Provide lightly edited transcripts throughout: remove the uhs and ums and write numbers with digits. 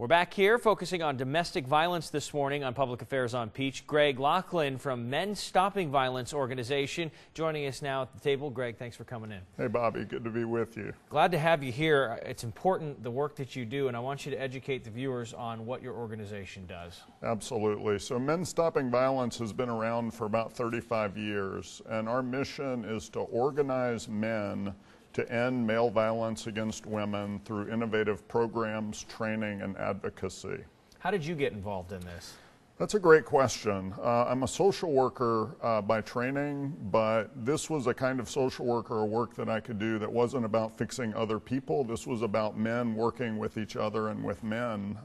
We're back here focusing on domestic violence this morning on Public Affairs on Peach. Greg Laughlin from Men Stopping Violence organization joining us now at the table. Greg, thanks for coming in. Hey, Bobby. Good to be with you. Glad to have you here. It's important, the work that you do, and I want you to educate the viewers on what your organization does. Absolutely. So Men Stopping Violence has been around for about 35 years, and our mission is to organize men to end male violence against women through innovative programs, training, and advocacy. How did you get involved in this? That's a great question. I'm a social worker by training, but this was a kind of social worker or work that I could do that wasn't about fixing other people. This was about men working with each other and with men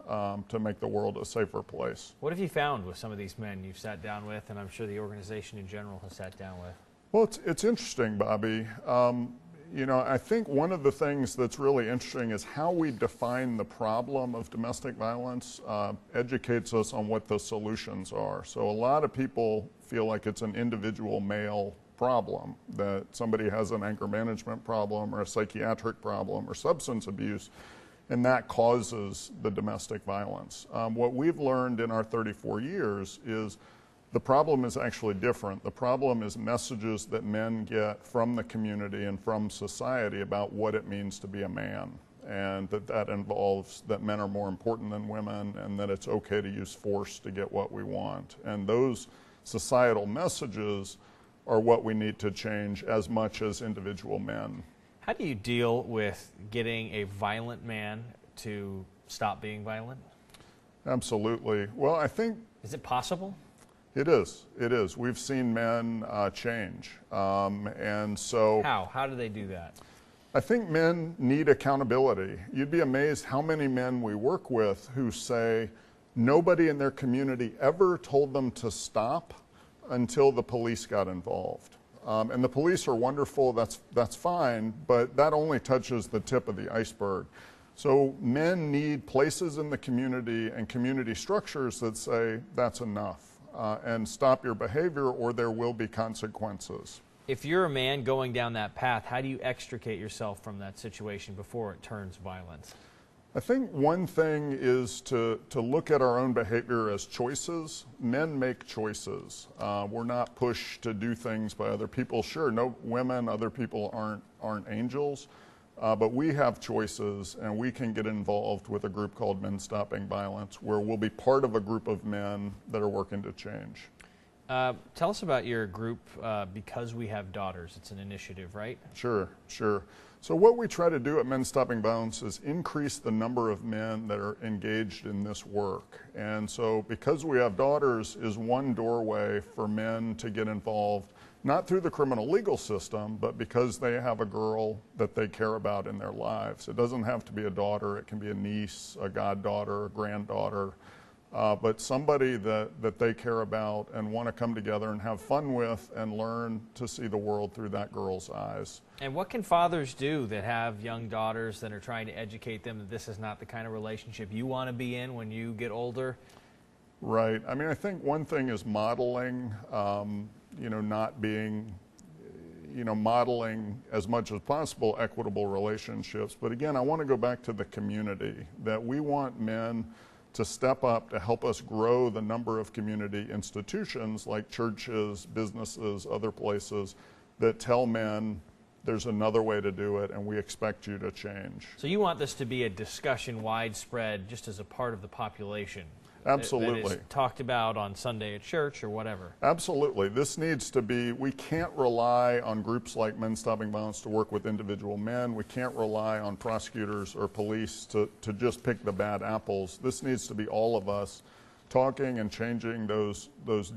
to make the world a safer place. What have you found with some of these men you've sat down with, and I'm sure the organization in general has sat down with? Well, it's interesting, Bobby. You know, I think one of the things that's really interesting is how we define the problem of domestic violence educates us on what the solutions are. So a lot of people feel like it's an individual male problem, that somebody has an anger management problem or a psychiatric problem or substance abuse, and that causes the domestic violence. What we've learned in our 34 years is the problem is actually different. The problem is messages that men get from the community and from society about what it means to be a man, and that involves that men are more important than women and that it's okay to use force to get what we want. And those societal messages are what we need to change as much as individual men. How do you deal with getting a violent man to stop being violent? Absolutely. Well, I think... Is it possible? It is. It is. We've seen men change. And so... How do they do that? I think men need accountability. You'd be amazed how many men we work with who say nobody in their community ever told them to stop until the police got involved. And the police are wonderful, that's fine, but that only touches the tip of the iceberg. So men need places in the community and community structures that say that's enough. And stop your behavior or there will be consequences. If you're a man going down that path, how do you extricate yourself from that situation before it turns violent? I think one thing is to look at our own behavior as choices. Men make choices. We're not pushed to do things by other people. Sure, no women, other people aren't angels. But we have choices, and we can get involved with a group called Men Stopping Violence, where we'll be part of a group of men that are working to change. Tell us about your group, Because We Have Daughters. It's an initiative, right? Sure. So what we try to do at Men Stopping Violence is increase the number of men that are engaged in this work. And so Because We Have Daughters is one doorway for men to get involved, not through the criminal legal system, but because they have a girl that they care about in their lives. It doesn't have to be a daughter. It can be a niece, a goddaughter, a granddaughter, but somebody that they care about and want to come together and have fun with and learn to see the world through that girl's eyes. And what can fathers do that have young daughters that are trying to educate them that this is not the kind of relationship you want to be in when you get older? Right. I mean, I think one thing is modeling, not being, modeling as much as possible equitable relationships. But again, I want to go back to the community, that we want men to step up to help us grow the number of community institutions like churches, businesses, other places that tell men there's another way to do it and we expect you to change. So you want this to be a discussion widespread just as a part of the population? Absolutely. That is talked about on Sunday at church or whatever. Absolutely. This needs to be, we can't rely on groups like Men Stopping Violence to work with individual men. We can't rely on prosecutors or police to just pick the bad apples. This needs to be all of us talking and changing those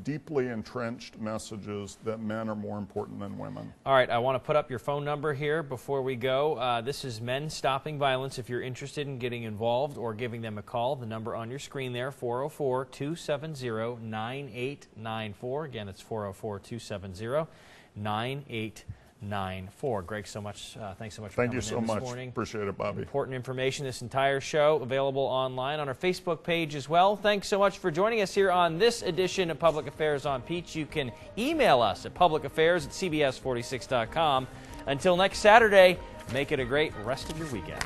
deeply entrenched messages that men are more important than women. All right, I want to put up your phone number here before we go. This is Men Stopping Violence. If you're interested in getting involved or giving them a call, the number on your screen there, 404-270-9894. Again, it's 404-270-9894. Greg, thanks so much for coming in this morning. Thank you so much. Appreciate it, Bobby. Important information, this entire show available online on our Facebook page as well. Thanks so much for joining us here on this edition of Public Affairs on Peach. You can email us at publicaffairs@cbs46.com. Until next Saturday, make it a great rest of your weekend.